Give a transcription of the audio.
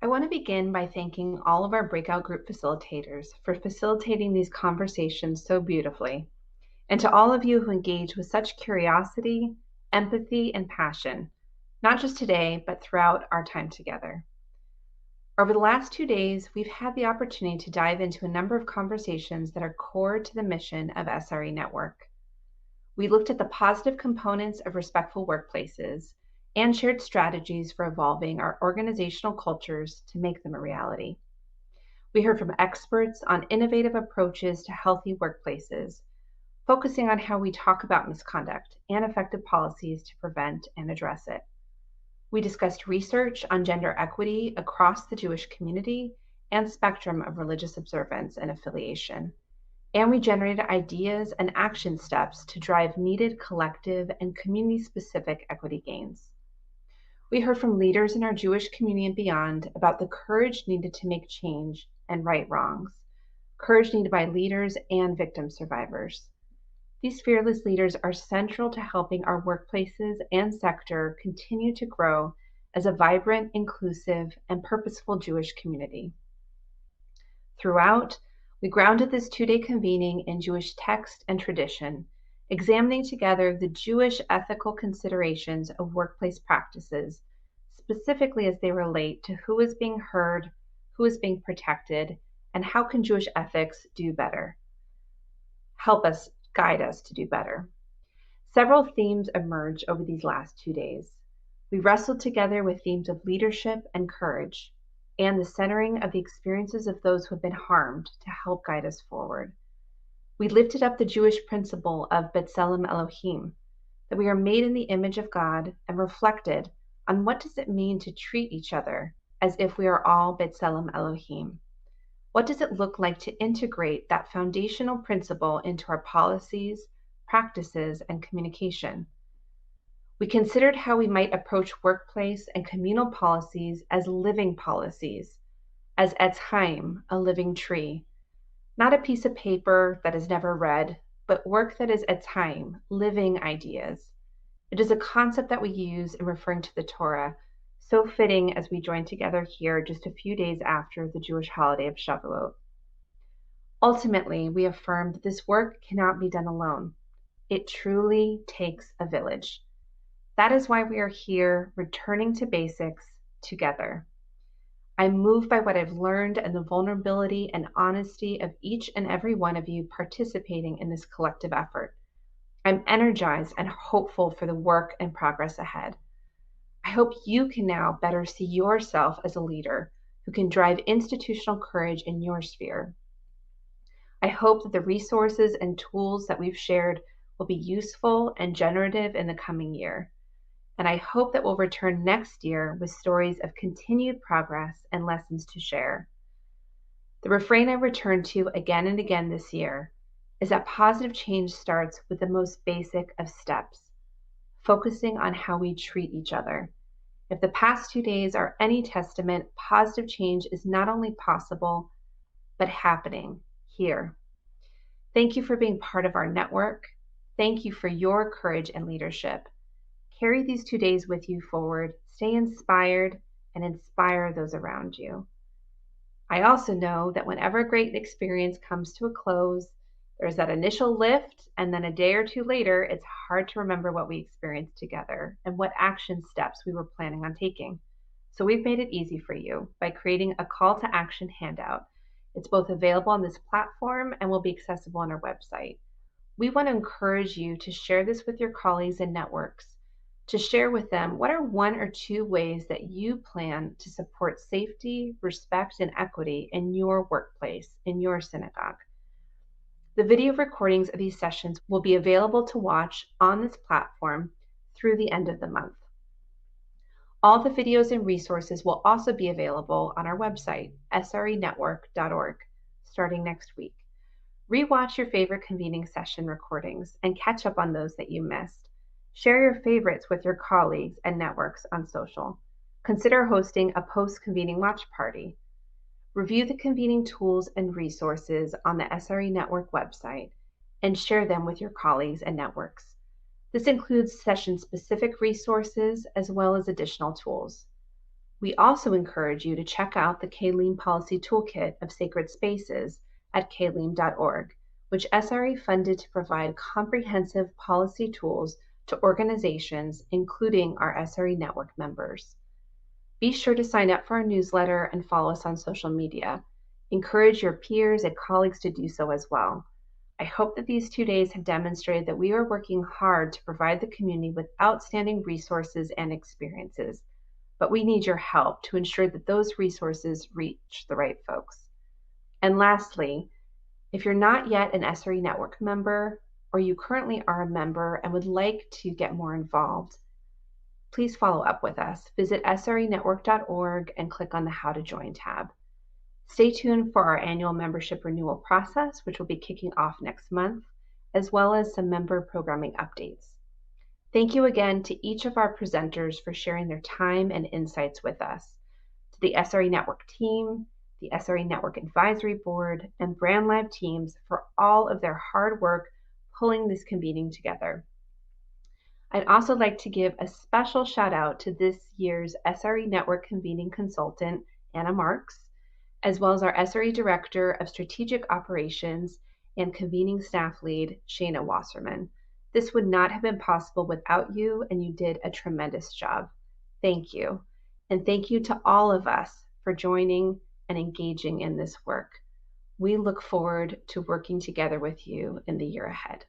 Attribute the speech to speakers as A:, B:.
A: want to begin by thanking all of our breakout group facilitators for facilitating these conversations so beautifully, and to all of you who engage with such curiosity, empathy, and passion, not just today, but throughout our time together. Over the last 2 days, we've had the opportunity to dive into a number of conversations that are core to the mission of SRE Network. We looked at the positive components of respectful workplaces and shared strategies for evolving our organizational cultures to make them a reality. We heard from experts on innovative approaches to healthy workplaces, focusing on how we talk about misconduct and effective policies to prevent and address it. We discussed research on gender equity across the Jewish community and spectrum of religious observance and affiliation. And we generated ideas and action steps to drive needed collective and community-specific equity gains. We heard from leaders in our Jewish community and beyond about the courage needed to make change and right wrongs, courage needed by leaders and victim survivors. These fearless leaders are central to helping our workplaces and sector continue to grow as a vibrant, inclusive, and purposeful Jewish community. Throughout, we grounded this 2-day convening in Jewish text and tradition, examining together the Jewish ethical considerations of workplace practices, specifically as they relate to who is being heard, who is being protected, and how can Jewish ethics do better. Guide us to do better. Several themes emerged over these last 2 days. We wrestled together with themes of leadership and courage, and the centering of the experiences of those who have been harmed to help guide us forward. We lifted up the Jewish principle of B'Tselem Elohim, that we are made in the image of God, and reflected on what does it mean to treat each other as if we are all B'Tselem Elohim. What does it look like to integrate that foundational principle into our policies, practices, and communication? We considered how we might approach workplace and communal policies as living policies, as Etz Chaim, a living tree, not a piece of paper that is never read, but work that is Etz Chaim, living ideas. It is a concept that we use in referring to the Torah, so fitting as we join together here just a few days after the Jewish holiday of Shavuot. Ultimately, we affirm that this work cannot be done alone. It truly takes a village. That is why we are here, returning to basics together. I'm moved by what I've learned and the vulnerability and honesty of each and every one of you participating in this collective effort. I'm energized and hopeful for the work and progress ahead. I hope you can now better see yourself as a leader who can drive institutional courage in your sphere. I hope that the resources and tools that we've shared will be useful and generative in the coming year. And I hope that we'll return next year with stories of continued progress and lessons to share. The refrain I return to again and again this year is that positive change starts with the most basic of steps, focusing on how we treat each other. If the past 2 days are any testament, positive change is not only possible, but happening here. Thank you for being part of our network. Thank you for your courage and leadership. Carry these 2 days with you forward, stay inspired, and inspire those around you. I also know that whenever a great experience comes to a close, there's that initial lift, and then a day or two later, it's hard to remember what we experienced together and what action steps we were planning on taking. So we've made it easy for you by creating a call to action handout. It's both available on this platform and will be accessible on our website. We want to encourage you to share this with your colleagues and networks, to share with them what are 1 or 2 ways that you plan to support safety, respect, and equity in your workplace, in your synagogue. The video recordings of these sessions will be available to watch on this platform through the end of the month. All the videos and resources will also be available on our website, srenetwork.org, starting next week. Rewatch your favorite convening session recordings and catch up on those that you missed. Share your favorites with your colleagues and networks on social. Consider hosting a post-convening watch party. Review the convening tools and resources on the SRE Network website and share them with your colleagues and networks. This includes session-specific resources as well as additional tools. We also encourage you to check out the KLEAM Policy Toolkit of Sacred Spaces at kleam.org, which SRE funded to provide comprehensive policy tools to organizations, including our SRE network members. Be sure to sign up for our newsletter and follow us on social media. Encourage your peers and colleagues to do so as well. I hope that these 2 days have demonstrated that we are working hard to provide the community with outstanding resources and experiences, but we need your help to ensure that those resources reach the right folks. And lastly, if you're not yet an SRE Network member, or you currently are a member and would like to get more involved, please follow up with us. Visit srenetwork.org and click on the How to Join tab. Stay tuned for our annual membership renewal process, which will be kicking off next month, as well as some member programming updates. Thank you again to each of our presenters for sharing their time and insights with us. To the SRE Network team, the SRE Network Advisory Board, and BrandLab teams for all of their hard work pulling this convening together. I'd also like to give a special shout out to this year's SRE Network convening consultant, Anna Marks, as well as our SRE Director of Strategic Operations and Convening Staff Lead, Shayna Wasserman. This would not have been possible without you, and you did a tremendous job. Thank you. And thank you to all of us for joining and engaging in this work. We look forward to working together with you in the year ahead.